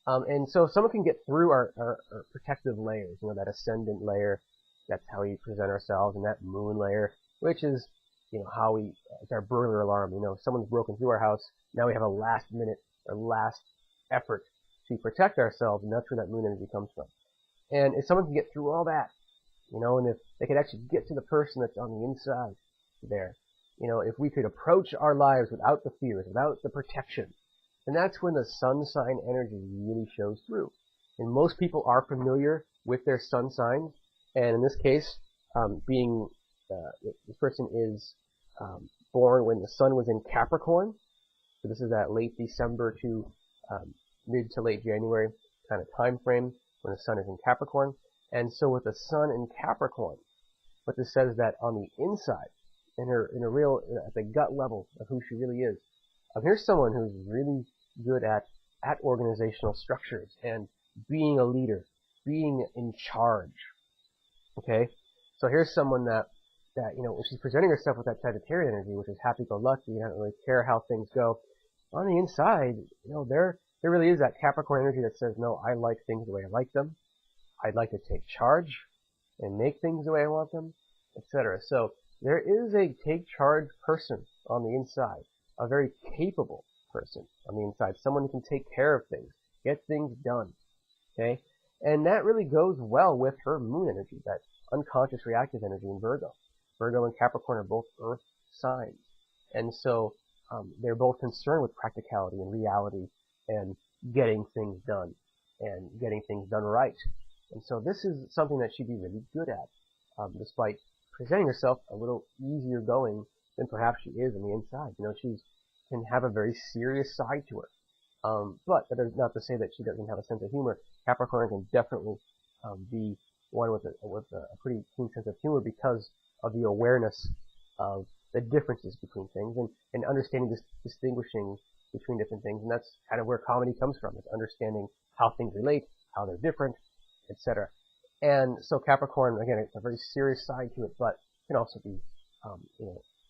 And so someone can get through our protective layers, that ascendant layer, that's how we present ourselves, and that moon layer, which is, how it's our burglar alarm. If someone's broken through our house, now we have a last minute or last effort to protect ourselves, and that's where that moon energy comes from. And if someone can get through all that, and if they could actually get to the person that's on the inside there, if we could approach our lives without the fears, without the protection, and that's when the sun sign energy really shows through. And most people are familiar with their sun signs, and in this case, this person is born when the sun was in Capricorn, so this is that late December to mid to late January kind of time frame when the sun is in Capricorn. And so with the sun in Capricorn, what this says is that on the inside, in a real, at the gut level of who she really is, here's someone who's really good at organizational structures and being a leader, being in charge. Okay, so here's someone that when she's presenting herself with that Sagittarian energy, which is happy-go-lucky, doesn't really care how things go. On the inside, there really is that Capricorn energy that says, no, I like things the way I like them. I'd like to take charge and make things the way I want them, etc. So there is a take charge person on the inside, a very capable person on the inside, someone who can take care of things, get things done. Okay, and that really goes well with her moon energy, that unconscious reactive energy in Virgo. Virgo and Capricorn are both earth signs, and so they're both concerned with practicality and reality and getting things done and getting things done right. And so this is something that she'd be really good at, despite presenting herself a little easier going than perhaps she is on the inside. She can have a very serious side to her. But that is not to say that she doesn't have a sense of humor. Capricorn can definitely be one with a pretty keen sense of humor because of the awareness of the differences between things and understanding distinguishing between different things. And that's kind of where comedy comes from. It's understanding how things relate, how they're different, etc. And so Capricorn, again, it's a very serious side to it, but can also be,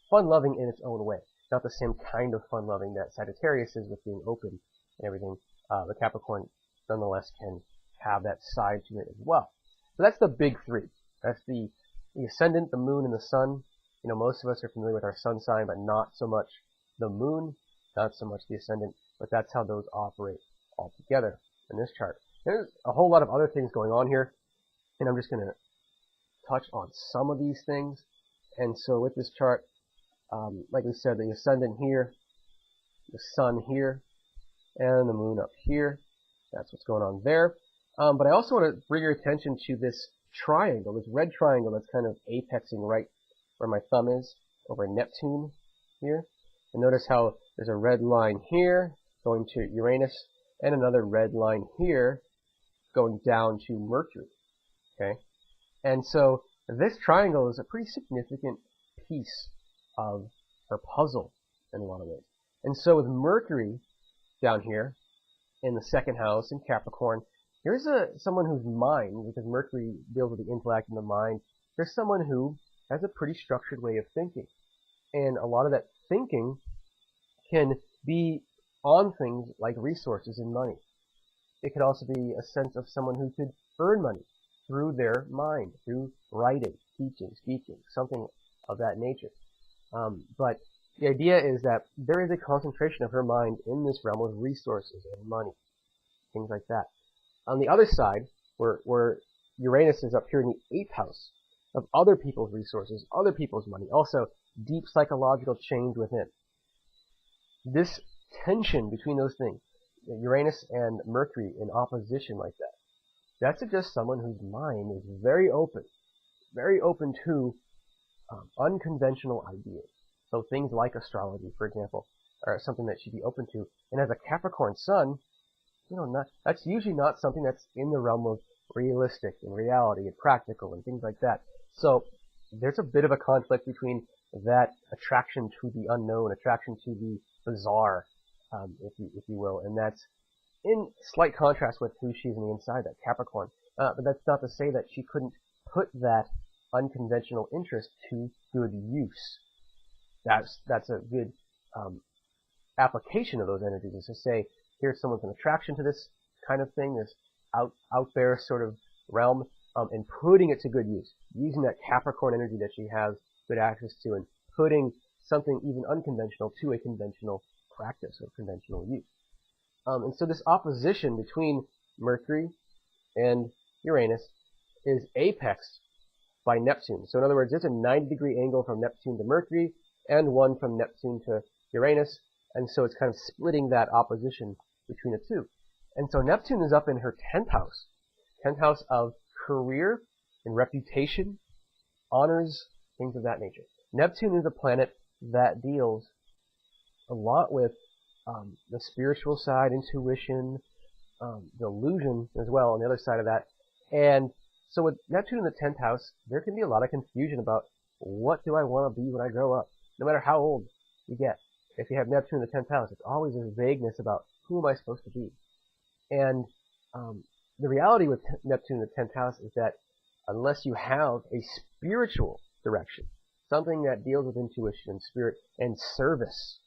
fun-loving in its own way. Not the same kind of fun-loving that Sagittarius is with being open and everything. The Capricorn, nonetheless, can have that side to it as well. So that's the big three. That's the ascendant, the moon, and the sun. Most of us are familiar with our sun sign, but not so much the moon, not so much the ascendant, but that's how those operate all together in this chart. There's a whole lot of other things going on here, and I'm just going to touch on some of these things. And so with this chart, like we said, the ascendant here, the sun here, and the moon up here. That's what's going on there. But I also want to bring your attention to this triangle, this red triangle that's kind of apexing right where my thumb is, over Neptune here. And notice how there's a red line here going to Uranus, and another red line here going down to Mercury. Okay? And so this triangle is a pretty significant piece of her puzzle in a lot of ways. And so with Mercury down here in the second house in Capricorn, here's someone whose mind, because Mercury deals with the intellect and the mind, there's someone who has a pretty structured way of thinking. And a lot of that thinking can be on things like resources and money. It could also be a sense of someone who could earn money through their mind, through writing, teaching, speaking, something of that nature. But the idea is that there is a concentration of her mind in this realm of resources and money, things like that. On the other side, where Uranus is up here in the 8th house of other people's resources, other people's money, also deep psychological change within. This tension between those things, Uranus and Mercury in opposition like that, that suggests someone whose mind is very open to unconventional ideas. So things like astrology, for example, are something that she'd be open to. And as a Capricorn sun, that's usually not something that's in the realm of realistic and reality and practical and things like that. So there's a bit of a conflict between that attraction to the unknown, attraction to the bizarre, if you will, and that's in slight contrast with who she is on the inside, that Capricorn. But that's not to say that she couldn't put that unconventional interest to good use. That's a good application of those energies, is to say, here's someone's an attraction to this kind of thing, this out there sort of realm, and putting it to good use, using that Capricorn energy that she has good access to, and putting something even unconventional to a conventional practice or conventional use. And so this opposition between Mercury and Uranus is apexed by Neptune. So in other words, there's a 90-degree angle from Neptune to Mercury and one from Neptune to Uranus, and so it's kind of splitting that opposition between the two. And so Neptune is up in her 10th house of career and reputation, honors, things of that nature. Neptune is a planet that deals a lot with the spiritual side, intuition, delusion as well on the other side of that. And so with Neptune in the 10th house, there can be a lot of confusion about what do I want to be when I grow up, no matter how old you get. If you have Neptune in the 10th house, it's always a vagueness about who am I supposed to be. And the reality with Neptune in the 10th house is that unless you have a spiritual direction, something that deals with intuition and spirit and service,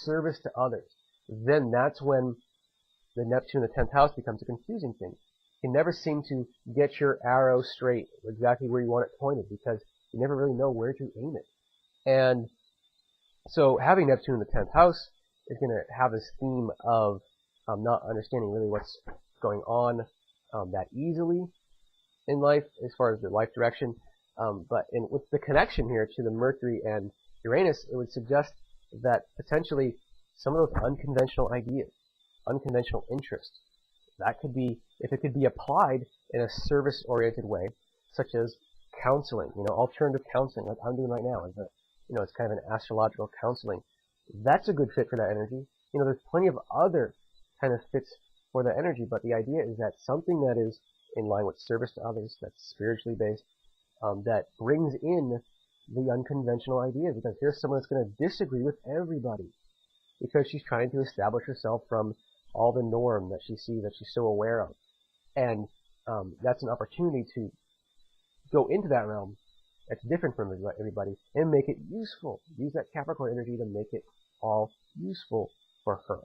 service to others, then that's when the Neptune in the 10th house becomes a confusing thing. You can never seem to get your arrow straight, exactly where you want it pointed, because you never really know where to aim it. And so having Neptune in the 10th house is going to have this theme of not understanding really what's going on that easily in life as far as the life direction. But with the connection here to the Mercury and Uranus, it would suggest that potentially some of those unconventional ideas, unconventional interests, that could be, if it could be applied in a service-oriented way, such as counseling, alternative counseling, like I'm doing right now, it's kind of an astrological counseling. That's a good fit for that energy. There's plenty of other kind of fits for that energy, but the idea is that something that is in line with service to others, that's spiritually based, that brings in the unconventional ideas, because here's someone that's going to disagree with everybody because she's trying to establish herself from all the norm that she sees, that she's so aware of. And that's an opportunity to go into that realm that's different from everybody and make it useful. Use that Capricorn energy to make it all useful for her.